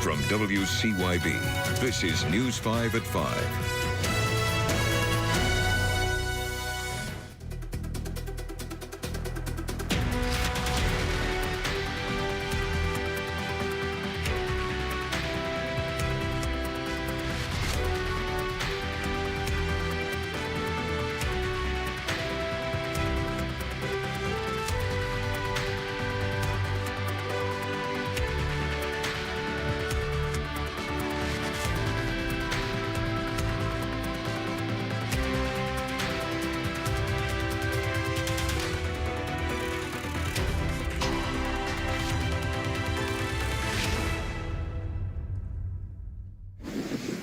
From WCYB, this is News 5 at 5.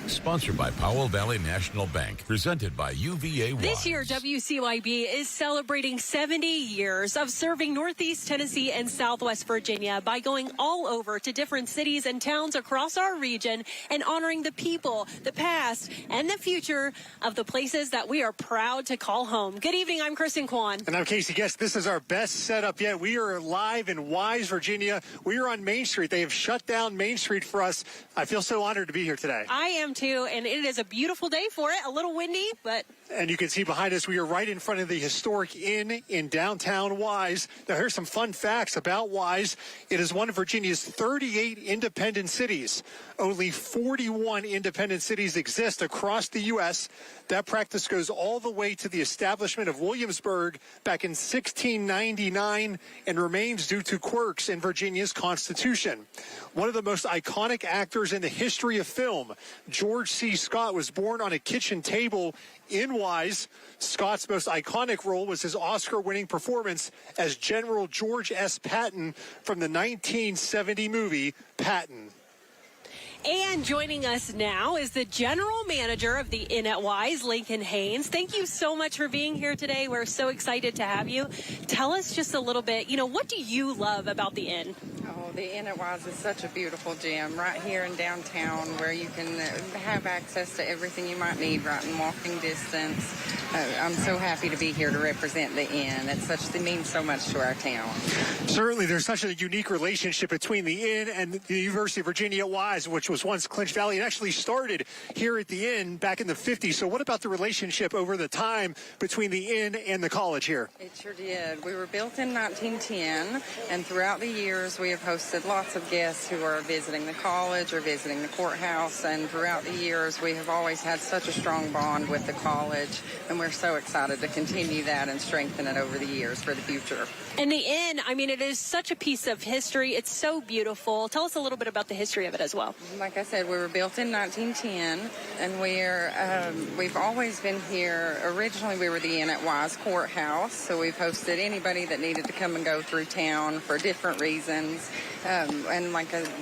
Sponsored by Powell Valley National Bank, presented by UVA Watts. This year, WCYB is celebrating 70 years of serving Northeast Tennessee and Southwest Virginia by going all over to different cities and towns across our region and honoring the people, the past, and the future of the places that we are proud to call home. Good evening, I'm Kristen Kwan. And I'm Casey Guest. This is our best setup yet. We are live in Wise, Virginia. We are on Main Street. They have shut down Main Street for us. I feel so honored to be here today. I am too, and it is a beautiful day for it. A little windy, but... And you can see behind us, we are right in front of the historic inn in downtown Wise. Now, here's some fun facts about Wise. It is one of Virginia's 38 independent cities. Only 41 independent cities exist across the U.S. That practice goes all the way to the establishment of Williamsburg back in 1699 and remains due to quirks in Virginia's Constitution. One of the most iconic actors in the history of film, George C. Scott, was born on a kitchen table in Wise. Scott's most iconic role was his Oscar-winning performance as General George S. Patton from the 1970 movie Patton. And joining us now is the general manager of the Inn at Wise, Lincoln Haynes. Thank you so much for being here today. We're so excited to have you. Tell us just a little bit, what do you love about the Inn? Oh, the Inn at Wise is such a beautiful gym right here in downtown where you can have access to everything you might need right in walking distance. I'm so happy to be here to represent the Inn. It means so much to our town. Certainly, there's such a unique relationship between the Inn and the University of Virginia at Wise, which was once Clinch Valley. It actually started here at the Inn back in the 50s. So what about the relationship over the time between the Inn and the college here? It sure did. We were built in 1910, and throughout the years we have hosted lots of guests who are visiting the college or visiting the courthouse, and throughout the years we have always had such a strong bond with the college, and we're so excited to continue that and strengthen it over the years for the future. And the Inn, it is such a piece of history. It's so beautiful. Tell us a little bit about the history of it as well. Like I said, we were built in 1910, and we've always been here. Originally, we were the Inn at Wise Courthouse, so we've hosted anybody that needed to come and go through town for different reasons. And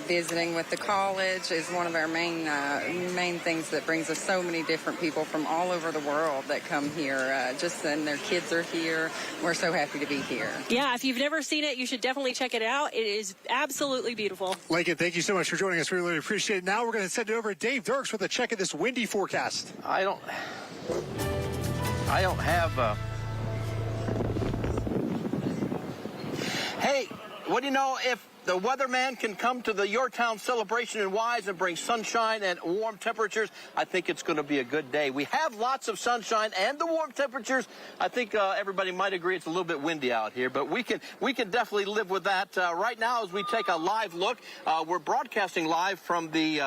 visiting with the college is one of our main things that brings us so many different people from all over the world that come here. And their kids are here. We're so happy to be here. Yeah, if you've never seen it, you should definitely check it out. It is absolutely beautiful. Lincoln, thank you so much for joining us. We really appreciate it. Now we're going to send it over to Dave Dirks with a check of this windy forecast. I don't have Hey, what do you know, if the weatherman can come to the Your Town celebration in Wise and bring sunshine and warm temperatures, I think it's going to be a good day. We have lots of sunshine and the warm temperatures. I think everybody might agree it's a little bit windy out here, but we can definitely live with that. Right now, as we take a live look, we're broadcasting live from the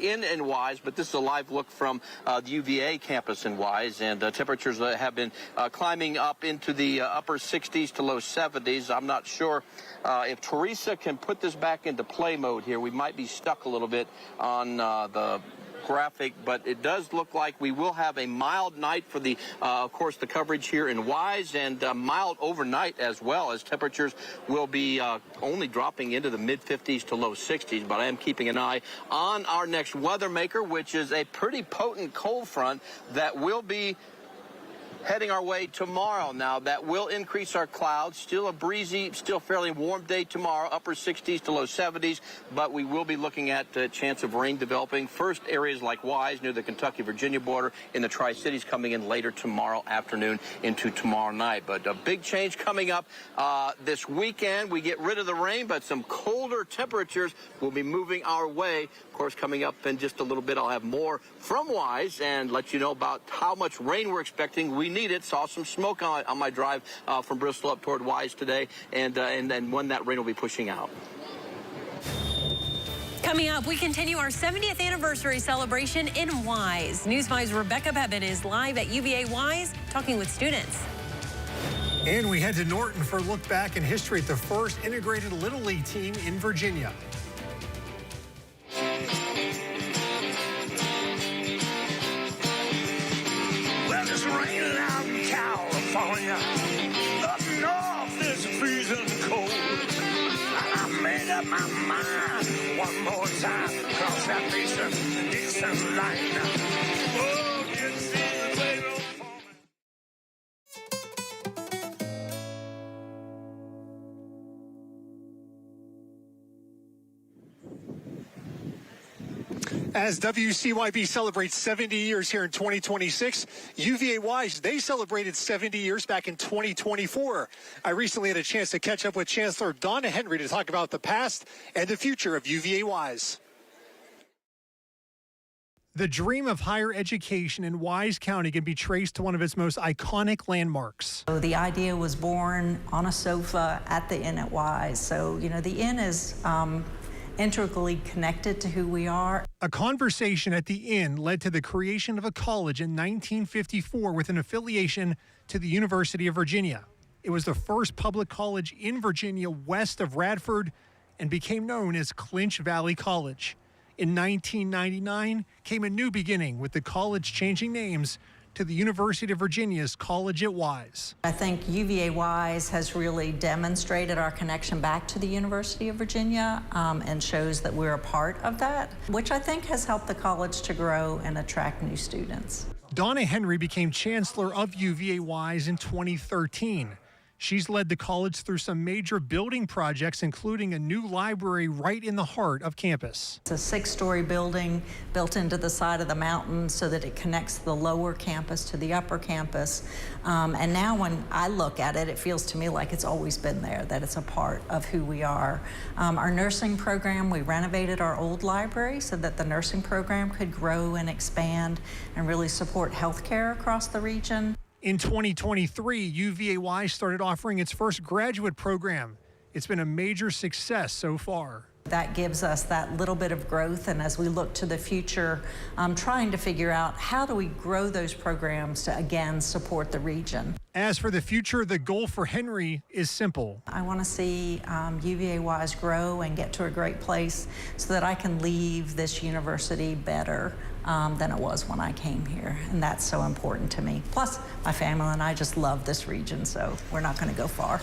Inn in Wise, but this is a live look from the UVA campus in Wise, and temperatures have been climbing up into the upper 60s to low 70s. I'm not sure if Teresa can put this back into play mode here. We might be stuck a little bit on the graphic, but it does look like we will have a mild night for the, of course, the coverage here in Wise, and mild overnight as well, as temperatures will be only dropping into the mid-50s to low 60s. But I am keeping an eye on our next weather maker, which is a pretty potent cold front that will be heading our way tomorrow. Now, that will increase our clouds. Still a breezy, still fairly warm day tomorrow, upper 60s to low 70s, but we will be looking at a chance of rain developing. First, areas like Wise near the Kentucky-Virginia border in the Tri-Cities coming in later tomorrow afternoon into tomorrow night. But a big change coming up this weekend. We get rid of the rain, but some colder temperatures will be moving our way. Of course, coming up in just a little bit, I'll have more from Wise and let you know about how much rain we're expecting. We need it. Saw some smoke on my drive from Bristol up toward Wise today, and when that rain will be pushing out. Coming up, we continue our 70th anniversary celebration in Wise. News 5's Rebecca Bevan is live at UVA Wise talking with students. And we head to Norton for a look back in history at the first integrated Little League team in Virginia. Well, it's raining out in California. Up north it's freezing cold. I made up my mind one more time. Cross that Dixon line. Oh, it seems way for me. As WCYB celebrates 70 years here in 2026, UVA Wise, they celebrated 70 years back in 2024. I recently had a chance to catch up with Chancellor Donna Henry to talk about the past and the future of UVA Wise. The dream of higher education in Wise County can be traced to one of its most iconic landmarks. So the idea was born on a sofa at the Inn at Wise. So, you know, the Inn is integrally connected to who we are. A conversation at the Inn led to the creation of a college in 1954 with an affiliation to the University of Virginia. It was the first public college in Virginia west of Radford and became known as Clinch Valley College. In 1999 came a new beginning with the college changing names to the University of Virginia's College at Wise. I think UVA Wise has really demonstrated our connection back to the University of Virginia and shows that we're a part of that, which I think has helped the college to grow and attract new students. Donna Henry became chancellor of UVA Wise in 2013. She's led the college through some major building projects, including a new library right in the heart of campus. It's a 6-story building built into the side of the mountain so that it connects the lower campus to the upper campus. And now when I look at it, it feels to me like it's always been there, that it's a part of who we are. Our nursing program, we renovated our old library so that the nursing program could grow and expand and really support healthcare across the region. In 2023, UVA Wise started offering its first graduate program. It's been a major success so far. That gives us that little bit of growth, and as we look to the future, trying to figure out how do we grow those programs to, again, support the region. As for the future, the goal for Henry is simple. I want to see UVA Wise grow and get to a great place so that I can leave this university better than it was when I came here, and that's so important to me. Plus, my family and I just love this region, so we're not going to go far.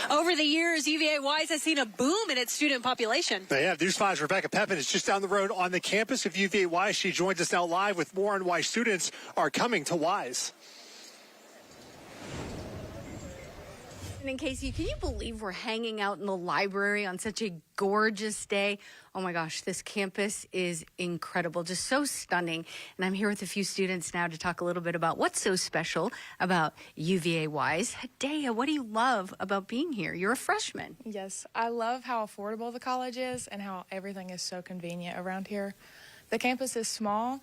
Over the years, UVA Wise has seen a boom in its student population. They have. News 5's Rebecca Pepin is just down the road on the campus of UVA Wise. She joins us now live with more on why students are coming to Wise. And Casey, can you believe we're hanging out in the library on such a gorgeous day? Oh my gosh, this campus is incredible, just so stunning. And I'm here with a few students now to talk a little bit about what's so special about UVA Wise. Hadea, what do you love about being here? You're a freshman. Yes, I love how affordable the college is and how everything is so convenient around here. The campus is small,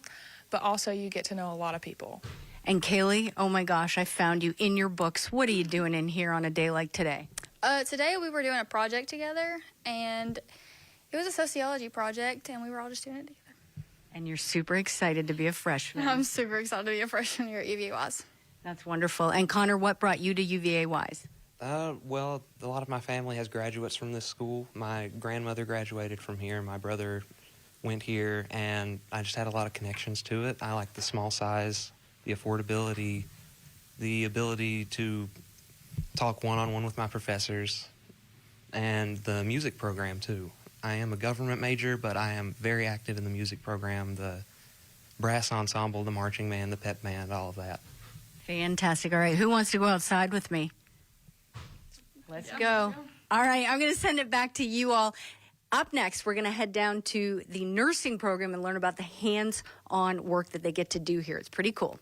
but also you get to know a lot of people. And Kaylee, oh my gosh, I found you in your books. What are you doing in here on a day like today? Today we were doing a project together, and it was a sociology project, and we were all just doing it together. And you're super excited to be a freshman. I'm super excited to be a freshman here at UVA Wise. That's wonderful. And Connor, what brought you to UVA Wise? Well, a lot of my family has graduates from this school. My grandmother graduated from here. My brother went here, and I just had a lot of connections to it. I like the small size, the affordability, the ability to talk one-on-one with my professors, and the music program, too. I am a government major, but I am very active in the music program. The brass ensemble, the marching band, the pep band, all of that. Fantastic. All right, who wants to go outside with me? Let's go. All right, I'm going to send it back to you all. Up next, we're going to head down to the nursing program and learn about the hands-on work that they get to do here. It's pretty cool.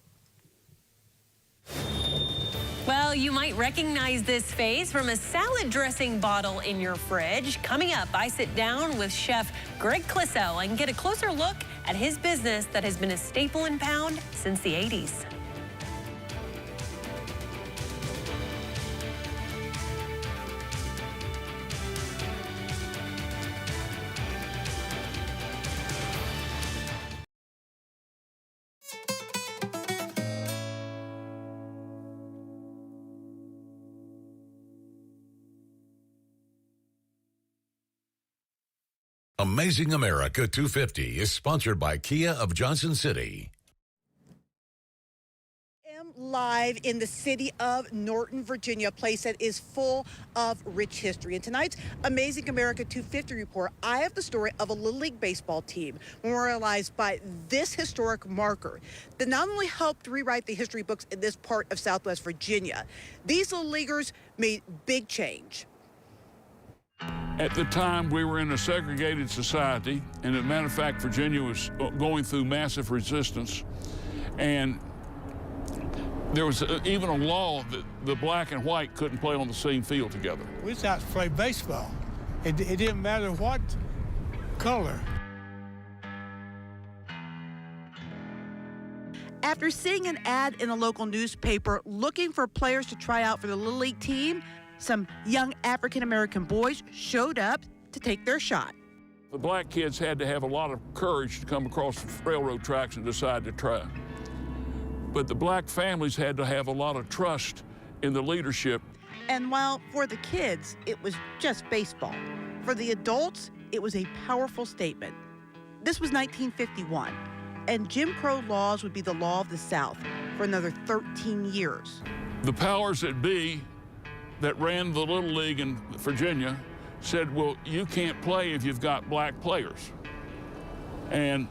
Well, you might recognize this face from a salad dressing bottle in your fridge. Coming up, I sit down with Chef Greg Clissow and get a closer look at his business that has been a staple in Pound since the 80s. Amazing America 250 is sponsored by Kia of Johnson City. I'm live in the city of Norton, Virginia, a place that is full of rich history. In tonight's Amazing America 250 report, I have the story of a Little League baseball team memorialized by this historic marker that not only helped rewrite the history books in this part of Southwest Virginia, these Little Leaguers made big change. At the time, we were in a segregated society, and as a matter of fact, Virginia was going through massive resistance, and there was even a law that the black and white couldn't play on the same field together. We was out to play baseball. It didn't matter what color. After seeing an ad in a local newspaper looking for players to try out for the Little League team, some young African-American boys showed up to take their shot. The black kids had to have a lot of courage to come across the railroad tracks and decide to try. But the black families had to have a lot of trust in the leadership. And while for the kids, it was just baseball, for the adults, it was a powerful statement. This was 1951, and Jim Crow laws would be the law of the South for another 13 years. The powers that be that ran the Little League in Virginia said, well, you can't play if you've got black players. And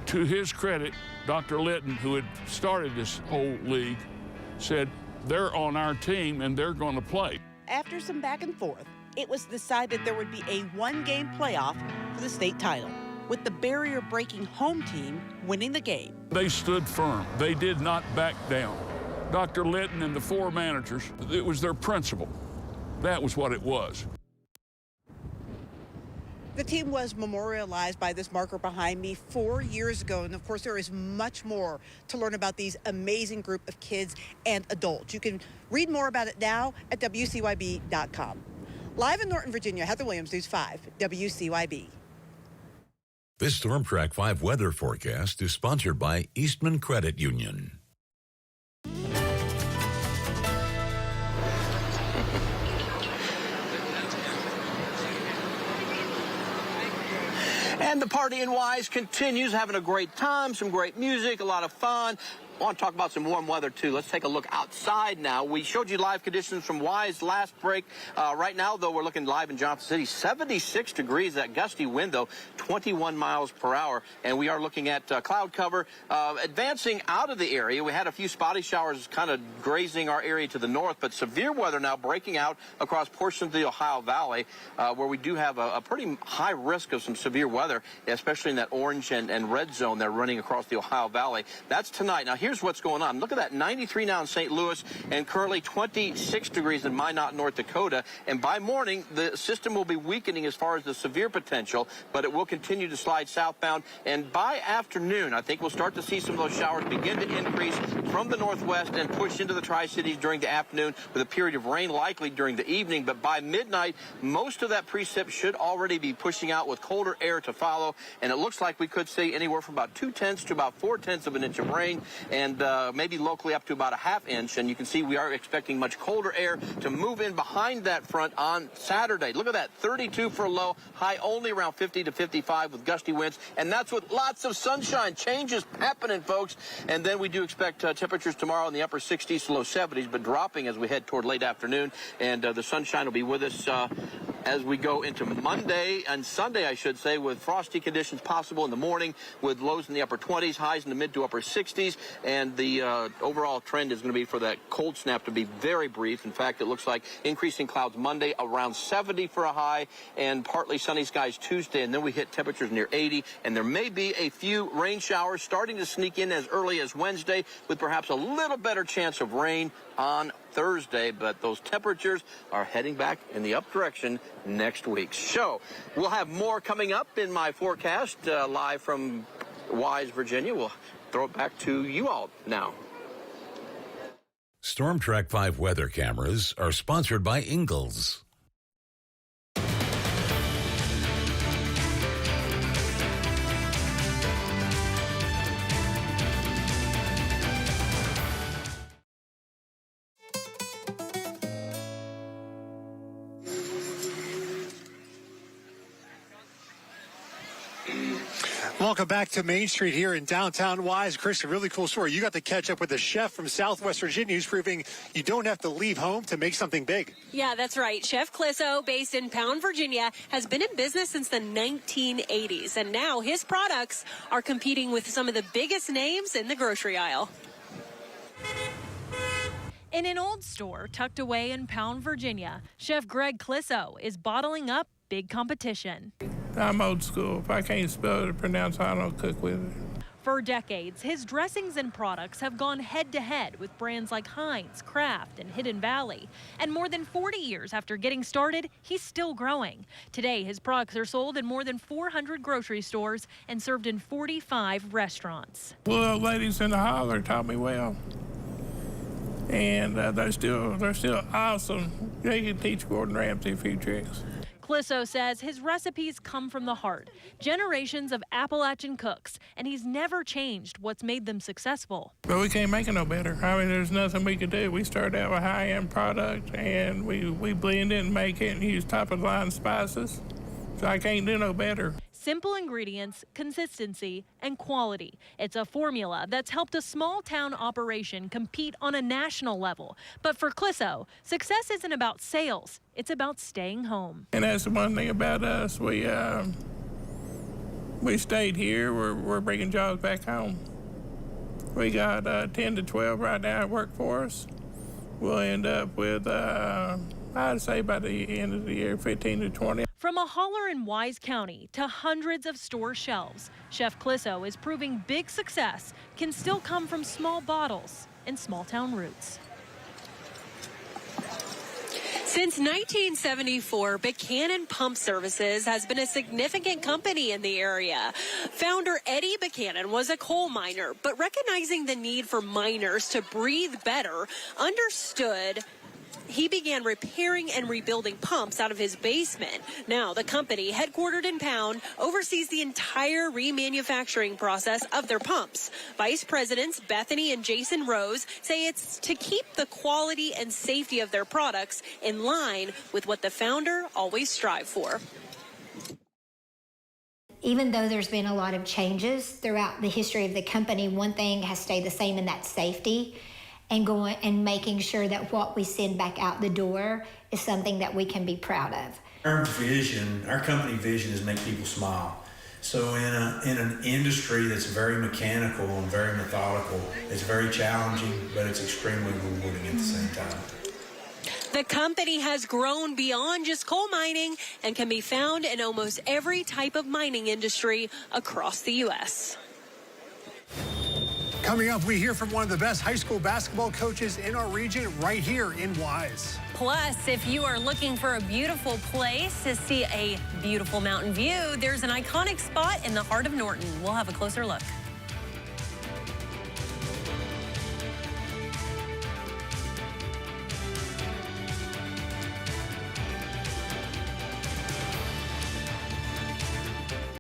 to his credit, Dr. Litton, who had started this whole league, said, they're on our team and they're going to play. After some back and forth, it was decided there would be a one-game playoff for the state title, with the barrier-breaking home team winning the game. They stood firm. They did not back down. Dr. Litton and the four managers, it was their principle. That was what it was. The team was memorialized by this marker behind me 4 years ago, and of course there is much more to learn about these amazing group of kids and adults. You can read more about it now at WCYB.com. Live in Norton, Virginia, Heather Williams, News 5, WCYB. This Storm Track 5 weather forecast is sponsored by Eastman Credit Union. And the party in Wise continues, having a great time, some great music, a lot of fun. I want to talk about some warm weather, too. Let's take a look outside now. We showed you live conditions from Wise last break. Right now, though, we're looking live in Johnson City. 76 degrees, that gusty wind, though, 21 miles per hour. And we are looking at cloud cover advancing out of the area. We had a few spotty showers kind of grazing our area to the north, but severe weather now breaking out across portions of the Ohio Valley, where we do have a pretty high risk of some severe weather, especially in that orange and red zone they're running across the Ohio Valley. That's tonight. Now, here's what's going on. Look at that, 93 now in St. Louis and currently 26 degrees in Minot, North Dakota. And by morning, the system will be weakening as far as the severe potential, but it will continue to slide southbound. And by afternoon, I think we'll start to see some of those showers begin to increase from the northwest and push into the Tri-Cities during the afternoon, with a period of rain likely during the evening. But by midnight, most of that precip should already be pushing out with colder air to follow. And it looks like we could see anywhere from about 2/10 to about 4/10 of an inch of rain, and maybe locally up to about a ½ inch. And you can see we are expecting much colder air to move in behind that front on Saturday. Look at that, 32 for a low, high only around 50 to 55 with gusty winds. And that's with lots of sunshine. Changes happening, folks. And then we do expect temperatures tomorrow in the upper 60s to low 70s, but dropping as we head toward late afternoon. And the sunshine will be with us as we go into Monday and Sunday, I should say, with frosty conditions possible in the morning, with lows in the upper 20s, highs in the mid to upper 60s, and the overall trend is going to be for that cold snap to be very brief. In fact, it looks like increasing clouds Monday, around 70 for a high, and partly sunny skies Tuesday, and then we hit temperatures near 80, and there may be a few rain showers starting to sneak in as early as Wednesday, with perhaps a little better chance of rain on Thursday, but those temperatures are heading back in the up direction next week. So we'll have more coming up in my forecast live from Wise, Virginia. We'll throw it back to you all now. Storm Track 5 weather cameras are sponsored by Ingalls. Welcome back to Main Street here in downtown Wise. Chris, a really cool story. You got to catch up with a chef from Southwest Virginia who's proving you don't have to leave home to make something big. Yeah, that's right. Chef Clisso, based in Pound, Virginia, has been in business since the 1980s. And now his products are competing with some of the biggest names in the grocery aisle. In an old store tucked away in Pound, Virginia, Chef Greg Clisso is bottling up big competition. I'm old school. If I can't spell it or pronounce it, I don't cook with it. For decades, his dressings and products have gone head-to-head with brands like Heinz, Kraft, and Hidden Valley. And more than 40 years after getting started, he's still growing. Today, his products are sold in more than 400 grocery stores and served in 45 restaurants. Well, ladies in the holler taught me well. And they're still awesome. They can teach Gordon Ramsay a few tricks. Clisso says his recipes come from the heart, generations of Appalachian cooks, and he's never changed what's made them successful. But we can't make it no better. I mean, there's nothing we could do. We started out with high-end product, and we blend it and make it and use top-of-the-line spices. So I can't do no better. Simple ingredients, consistency, and quality. It's a formula that's helped a small-town operation compete on a national level. But for Clisso, success isn't about sales. It's about staying home. And that's the one thing about us. We stayed here. We're bringing jobs back home. We got 10 to 12 right now at work for us. We'll end up with, I'd say by the end of the year, 15 to 20. From a hauler in Wise County to hundreds of store shelves, Chef Clisso is proving big success can still come from small bottles and small-town roots. Since 1974, Buchanan Pump Services has been a significant company in the area. Founder Eddie Buchanan was a coal miner, but recognizing the need for miners to breathe better, understood he began repairing and rebuilding pumps out of his basement. Now, the company, headquartered in Pound, oversees the entire remanufacturing process of their pumps. Vice Presidents Bethany and Jason Rose say it's to keep the quality and safety of their products in line with what the founder always strived for. Even though there's been a lot of changes throughout the history of the company, one thing has stayed the same, and that's safety. And going and making sure that what we send back out the door is something that we can be proud of. Our vision, our company vision, is make people smile. So in an industry that's very mechanical and very methodical, it's very challenging, but it's extremely rewarding at the same time. The company has grown beyond just coal mining and can be found in almost every type of mining industry across the U.S. Coming up, we hear from one of the best high school basketball coaches in our region right here in Wise. Plus, if you are looking for a beautiful place to see a beautiful mountain view, there's an iconic spot in the heart of Norton. We'll have a closer look.